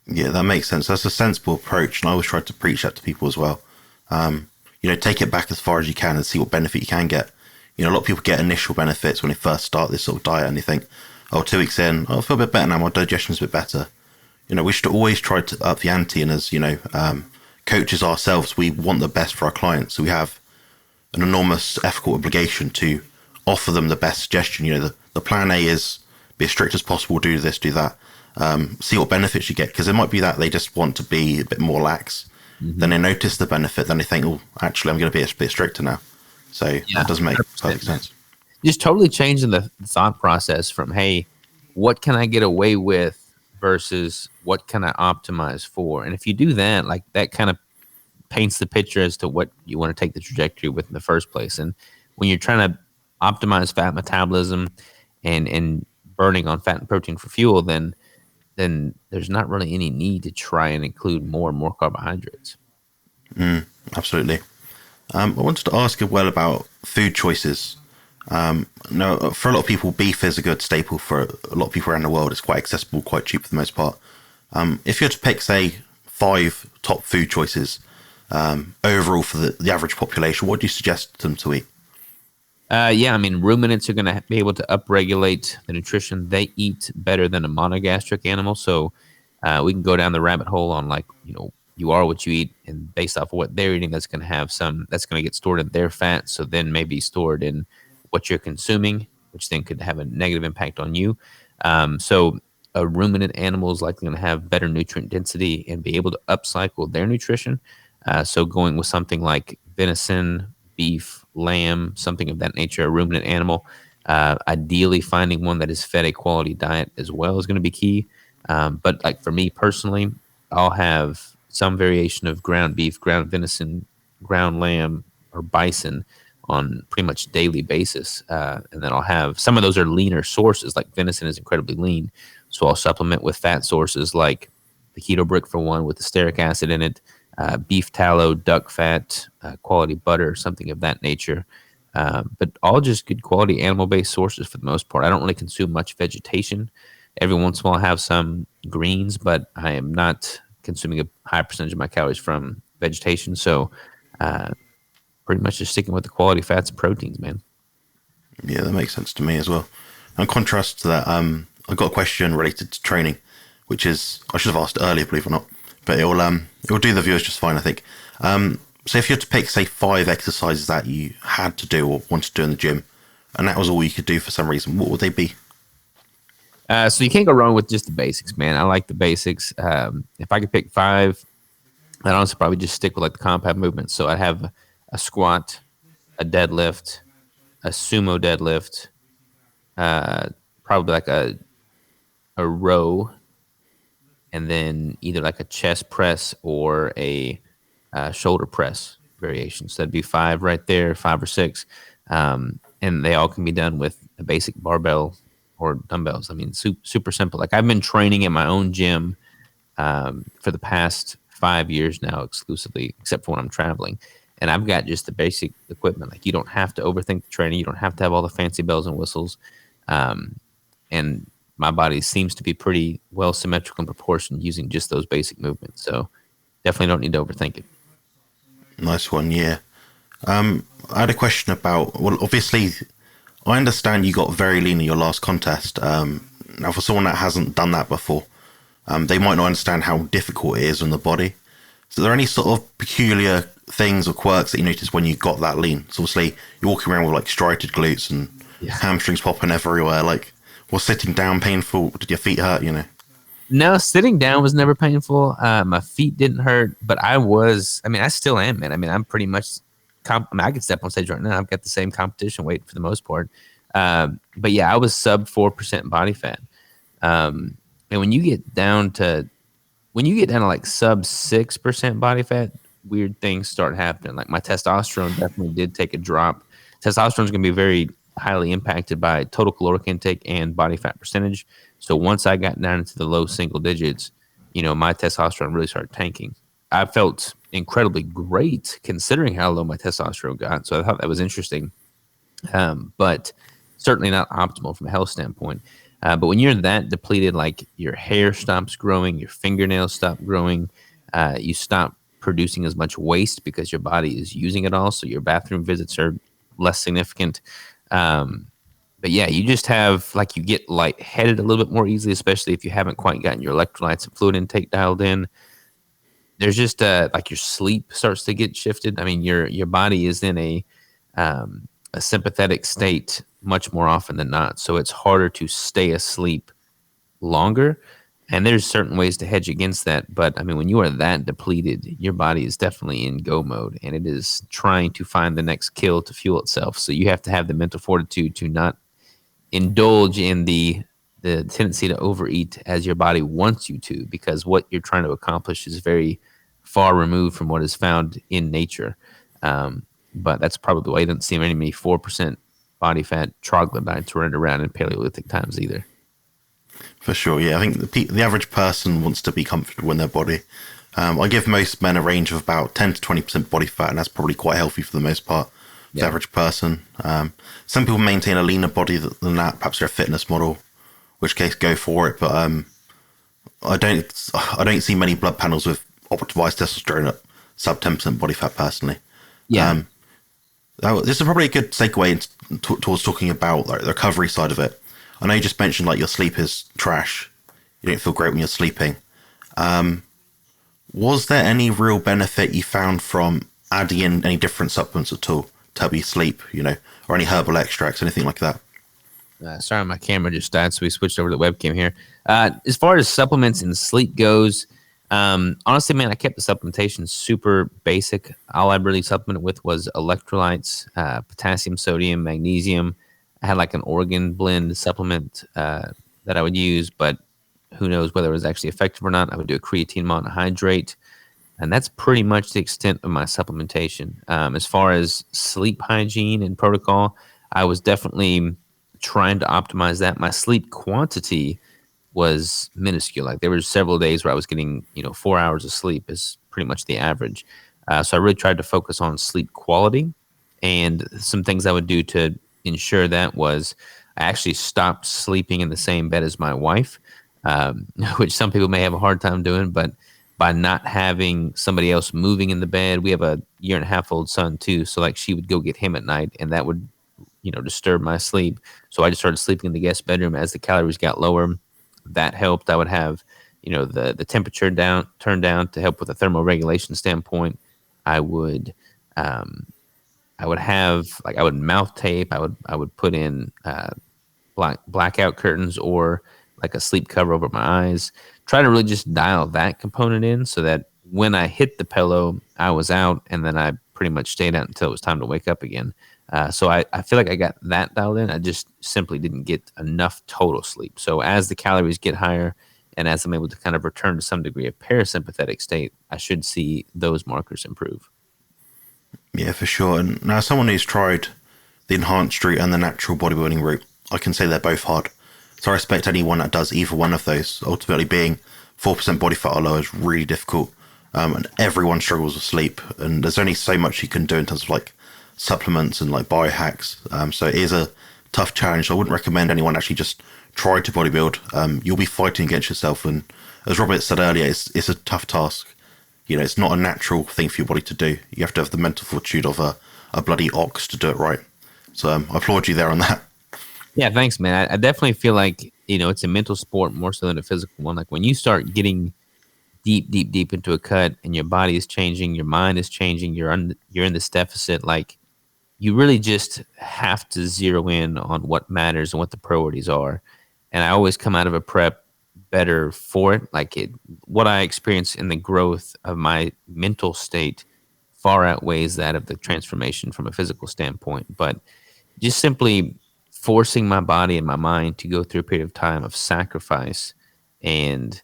Yeah, that makes sense. That's a sensible approach, and I always try to preach that to people as well. Take it back as far as you can and see what benefit you can get. A lot of people get initial benefits when they first start this sort of diet, and they think, oh, 2 weeks in, I feel a bit better now, my digestion's a bit better. We should always try to up the ante, and as coaches ourselves, we want the best for our clients, so we have an enormous ethical obligation to offer them the best suggestion. The plan A is be as strict as possible, do this, do that, see what benefits you get, because it might be that they just want to be a bit more lax. Mm-hmm. Then they notice the benefit, then they think, oh, actually, I'm going to be a bit stricter now. So that does make perfect sense. Just totally changing the thought process from, hey, what can I get away with versus what can I optimize for? And if you do that, like, that kind of paints the picture as to what you want to take the trajectory with in the first place. And when you're trying to optimize fat metabolism and burning on fat and protein for fuel, then there's not really any need to try and include more and more carbohydrates. Absolutely. I wanted to ask as well about food choices. Now, for a lot of people, beef is a good staple for a lot of people around the world. It's quite accessible, quite cheap for the most part. If you had to pick, say, 5 top food choices overall for the average population, what do you suggest them to eat? Ruminants are going to be able to upregulate the nutrition they eat better than a monogastric animal. So we can go down the rabbit hole on, you are what you eat, and based off of what they're eating, that's going to get stored in their fat. So then maybe stored in what you're consuming, which then could have a negative impact on you. So a ruminant animal is likely going to have better nutrient density and be able to upcycle their nutrition. So going with something like venison, beef, lamb, something of that nature, a ruminant animal, ideally finding one that is fed a quality diet as well is going to be key. But like for me personally, I'll have some variation of ground beef, ground venison, ground lamb, or bison on pretty much daily basis. And then I'll have, some of those are leaner sources, like venison is incredibly lean. So I'll supplement with fat sources like the Keto Brick, for one, with the stearic acid in it, beef tallow, duck fat, quality butter, something of that nature. But all just good quality animal-based sources for the most part. I don't really consume much vegetation. Every once in a while I have some greens, but I am not consuming a high percentage of my calories from vegetation. So pretty much just sticking with the quality fats and proteins, man. Yeah, that makes sense to me as well. And contrast to that, I've got a question related to training, which is I should have asked earlier, believe it or not, but it'll do the viewers just fine, I think. So if you had to pick, say, 5 exercises that you had to do or wanted to do in the gym, and that was all you could do for some reason, what would they be? So you can't go wrong with just the basics, man. I like the basics. If I could pick five, I'd honestly probably just stick with like the compound movements. So I have a squat, a deadlift, a sumo deadlift, probably like a row, and then either like a chest press or a shoulder press variation. So that'd be five right there, 5 or 6. And they all can be done with a basic barbell or dumbbells. I mean, super simple. Like I've been training in my own gym for the past 5 years now exclusively, except for when I'm traveling. And I've got just the basic equipment. Like you don't have to overthink the training. You don't have to have all the fancy bells and whistles. And my body seems to be pretty well symmetrical in proportion using just those basic movements. So definitely don't need to overthink it. Nice one, yeah. I had a question about, well, obviously, I understand you got very lean in your last contest. Now, for someone that hasn't done that before, they might not understand how difficult it is on the body. So, are there any sort of peculiar things or quirks that you noticed when you got that lean? So, obviously, you're walking around with like striated glutes and hamstrings popping everywhere. Like, was sitting down painful? Did your feet hurt? No, sitting down was never painful. My feet didn't hurt, but I still am, man. I mean, I'm pretty much, I could step on stage right now. I've got the same competition weight for the most part. But yeah, I was sub 4% body fat. And when you get down to like sub 6% body fat, weird things start happening. Like my testosterone definitely did take a drop. Testosterone is going to be very highly impacted by total caloric intake and body fat percentage. So once I got down into the low single digits, my testosterone really started tanking. I felt incredibly great considering how low my testosterone got. So I thought that was interesting, but certainly not optimal from a health standpoint. But when you're that depleted, like your hair stops growing, your fingernails stop growing, you stop producing as much waste because your body is using it all. So your bathroom visits are less significant. But yeah, you just have like you get lightheaded a little bit more easily, especially if you haven't quite gotten your electrolytes and fluid intake dialed in. There's just like your sleep starts to get shifted. I mean, your body is in a sympathetic state much more often than not, so it's harder to stay asleep longer. And there's certain ways to hedge against that. But I mean, when you are that depleted, your body is definitely in go mode and it is trying to find the next kill to fuel itself. So you have to have the mental fortitude to not indulge in the tendency to overeat as your body wants you to, because what you're trying to accomplish is very far removed from what is found in nature. But that's probably why you don't see many 4% body fat troglodytes running around in Paleolithic times either. For sure, yeah. I think the average person wants to be comfortable in their body. I give most men a range of about 10 to 20% body fat, and that's probably quite healthy for the most part. The average person. Some people maintain a leaner body than that. Perhaps they're a fitness model, which case go for it. But I don't see many blood panels with optimized testosterone at sub 10% body fat personally. Yeah. This is probably a good segue towards talking about like, the recovery side of it. I know you just mentioned like your sleep is trash. You don't feel great when you're sleeping. Was there any real benefit you found from adding in any different supplements at all to help you sleep, or any herbal extracts, anything like that? Sorry, my camera just died, so we switched over to the webcam here. As far as supplements and sleep goes, honestly, man, I kept the supplementation super basic. All I really supplemented with was electrolytes, potassium, sodium, magnesium. I had like an organ blend supplement that I would use, but who knows whether it was actually effective or not. I would do a creatine monohydrate, and that's pretty much the extent of my supplementation. As far as sleep hygiene and protocol, I was definitely trying to optimize that. My sleep quantity was minuscule. Like there were several days where I was getting, 4 hours of sleep is pretty much the average. So I really tried to focus on sleep quality, and some things I would do to ensure that was I actually stopped sleeping in the same bed as my wife, which some people may have a hard time doing, but by not having somebody else moving in the bed, we have a 1.5-year-old son too. So like she would go get him at night, and that would, disturb my sleep. So I just started sleeping in the guest bedroom as the calories got lower. That helped. I would have, the temperature turned down to help with a thermoregulation standpoint. I would I would have I would mouth tape. I would put in blackout curtains or like a sleep cover over my eyes. Try to really just dial that component in so that when I hit the pillow, I was out, and then I pretty much stayed out until it was time to wake up again. So I feel like I got that dialed in. I just simply didn't get enough total sleep. So as the calories get higher and as I'm able to kind of return to some degree of parasympathetic state, I should see those markers improve. Yeah, for sure. And now, someone who's tried the enhanced route and the natural bodybuilding route, I can say they're both hard. So I respect anyone that does either one of those. Ultimately, being 4% body fat or lower is really difficult. And everyone struggles with sleep. And there's only so much you can do in terms of like supplements and like biohacks. So it is a tough challenge. I wouldn't recommend anyone actually just try to bodybuild. You'll be fighting against yourself. And as Robert said earlier, it's a tough task. It's not a natural thing for your body to do. You have to have the mental fortitude of a bloody ox to do it right. So I applaud you there on that. Yeah, thanks, man. I definitely feel like, it's a mental sport more so than a physical one. Like when you start getting deep, deep, deep into a cut and your body is changing, your mind is changing, you're in this deficit, like you really just have to zero in on what matters and what the priorities are. And I always come out of a prep better for it. What I experience in the growth of my mental state far outweighs that of the transformation from a physical standpoint. But just simply forcing my body and my mind to go through a period of time of sacrifice and,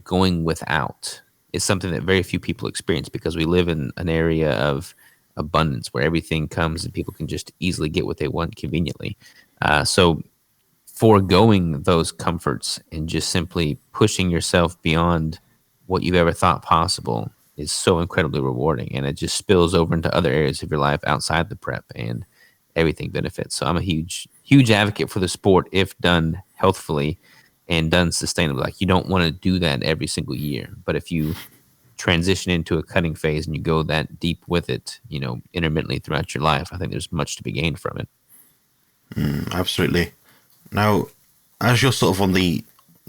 going without is something that very few people experience because we live in an area of abundance where everything comes and people can just easily get what they want conveniently. So foregoing those comforts and just simply pushing yourself beyond what you've ever thought possible is so incredibly rewarding, and it just spills over into other areas of your life outside the prep, and everything benefits. So I'm a huge advocate for the sport if done healthfully and done sustainably. Like you don't want to do that every single year, but if you transition into a cutting phase and you go that deep with it, intermittently throughout your life, I think there's much to be gained from it. Absolutely. Now, as you're sort of on the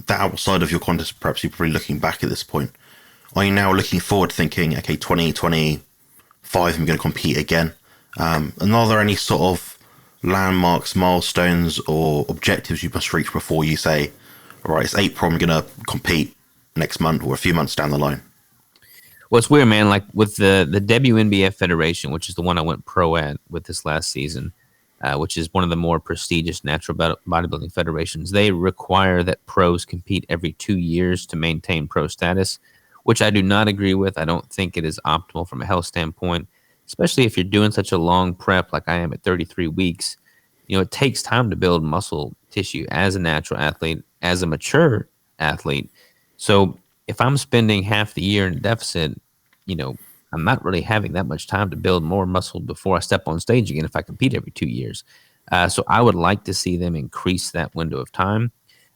outside of your contest, perhaps you're probably looking back at this point. Are you now looking forward, thinking, okay, 2025, I'm going to compete again? And are there any sort of landmarks, milestones, or objectives you must reach before you say, all right, it's April, I'm going to compete next month or a few months down the line? Well, it's weird, man. Like with the WNBF Federation, which is the one I went pro at with this last season, which is one of the more prestigious natural bodybuilding federations, they require that pros compete every 2 years to maintain pro status, which I do not agree with. I don't think it is optimal from a health standpoint, especially if you're doing such a long prep like I am at 33 weeks. It takes time to build muscle tissue as a natural athlete, as a mature athlete. So if I'm spending half the year in a deficit, I'm not really having that much time to build more muscle before I step on stage again if I compete every 2 years. So I would like to see them increase that window of time.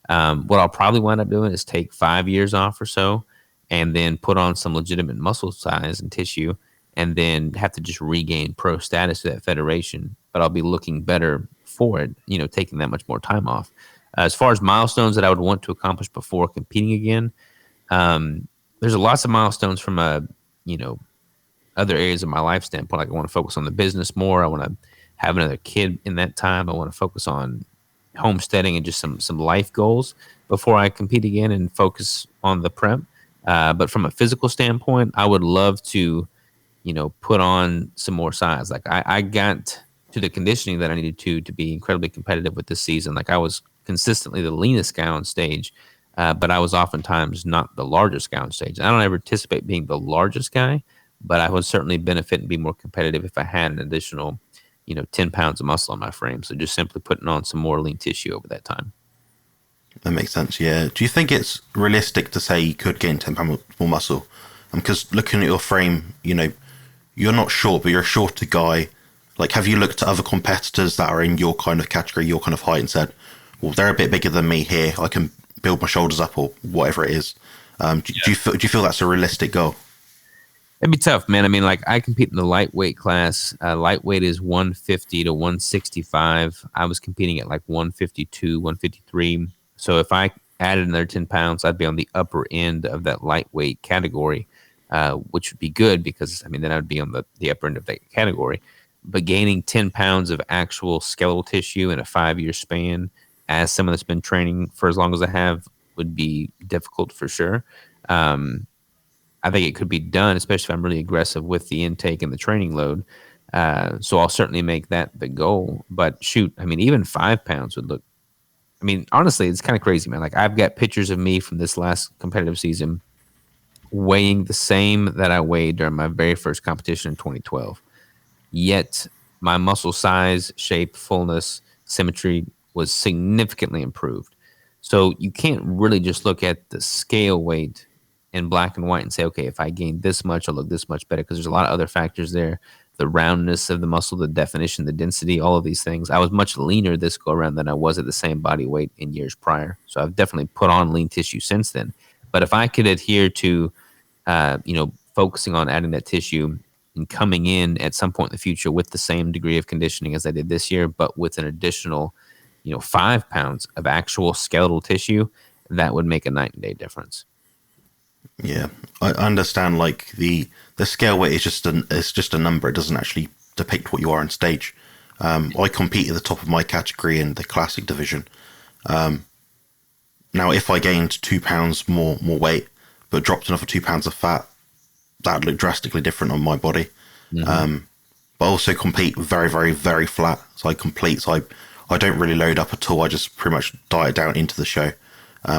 What I'll probably wind up doing is take 5 years off or so and then put on some legitimate muscle size and tissue and then have to just regain pro status to that federation. But I'll be looking better for it, taking that much more time off. As far as milestones that I would want to accomplish before competing again, there's lots of milestones from other areas of my life standpoint. Like I want to focus on the business more. I want to have another kid in that time. I want to focus on homesteading and just some life goals before I compete again and focus on the prep. But from a physical standpoint, I would love to, put on some more size. Like I got to the conditioning that I needed to be incredibly competitive with this season. Like I was consistently the leanest guy on stage, but I was oftentimes not the largest guy on stage. I don't ever anticipate being the largest guy, but I would certainly benefit and be more competitive if I had an additional, 10 pounds of muscle on my frame. So just simply putting on some more lean tissue over that time. That makes sense, yeah. Do you think it's realistic to say you could gain 10 pounds more muscle? Because looking at your frame, you're not short, but you're a shorter guy. Like, have you looked at other competitors that are in your kind of category, your kind of height, and said, well, they're a bit bigger than me here. I can build my shoulders up or whatever it is. Do you feel that's a realistic goal? It'd be tough, man. I mean, like I compete in the lightweight class. Lightweight is 150 to 165. I was competing at like 152, 153. So if I added another 10 pounds, I'd be on the upper end of that lightweight category, which would be good because, I mean, then I would be on the upper end of that category. But gaining 10 pounds of actual skeletal tissue in a 5-year span, as someone that's been training for as long as I have, would be difficult for sure. I think it could be done, especially if I'm really aggressive with the intake and the training load. So I'll certainly make that the goal. But shoot, I mean, even 5 pounds would look. I mean, honestly, it's kind of crazy, man. Like I've got pictures of me from this last competitive season weighing the same that I weighed during my very first competition in 2012. Yet my muscle size, shape, fullness, symmetry was significantly improved. So you can't really just look at the scale weight in black and white and say, okay, if I gain this much, I'll look this much better, because there's a lot of other factors there. The roundness of the muscle, the definition, the density, all of these things. I was much leaner this go around than I was at the same body weight in years prior. So I've definitely put on lean tissue since then. But if I could adhere to, focusing on adding that tissue and coming in at some point in the future with the same degree of conditioning as I did this year, but with an additional, 5 pounds of actual skeletal tissue, that would make a night and day difference. Yeah, I understand. Like the scale weight is just a number. It doesn't actually depict what you are on stage. I compete at the top of my category in the classic division. Now, if I gained 2 pounds more weight, but dropped another 2 pounds of fat, that would look drastically different on my body. Mm-hmm. But I also compete very, very, very flat. So I don't really load up at all. I just pretty much diet down into the show.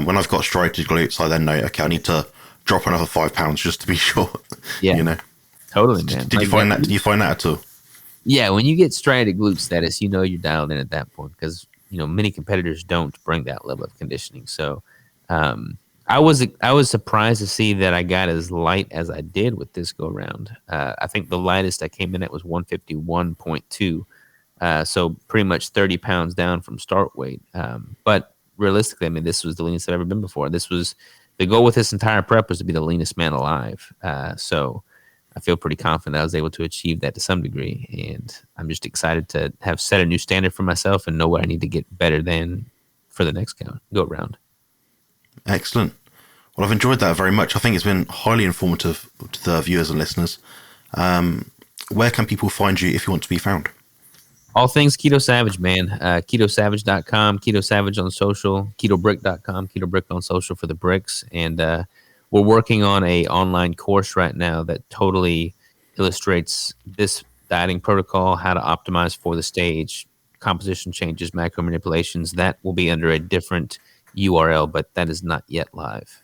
When I've got striated glutes, I then know, okay, I need to drop another 5 pounds just to be sure. Yeah, totally, man. Did you find that? Did you find that at all? Yeah, when you get striated glute status, you're dialed in at that point, because many competitors don't bring that level of conditioning. So I was surprised to see that I got as light as I did with this go round. I think the lightest I came in at was 151.2. So pretty much 30 pounds down from start weight. But realistically, I mean, this was the leanest I've ever been before. This was the goal with this entire prep, was to be the leanest man alive. So I feel pretty confident I was able to achieve that to some degree. And I'm just excited to have set a new standard for myself and know what I need to get better than for the next go round. Excellent. Well, I've enjoyed that very much. I think it's been highly informative to the viewers and listeners. Where can people find you if you want to be found? All things Keto Savage, man. Ketosavage.com, Keto Savage on social, ketobrick.com, Keto Brick on social for the bricks. And we're working on a online course right now that totally illustrates this dieting protocol, how to optimize for the stage, composition changes, macro manipulations. That will be under a different URL, but that is not yet live.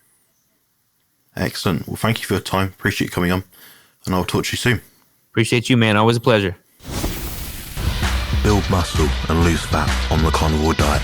Excellent. Well, thank you for your time. Appreciate you coming on, and I'll talk to you soon. Appreciate you, man. Always a pleasure. Build muscle and lose fat on the carnivore diet.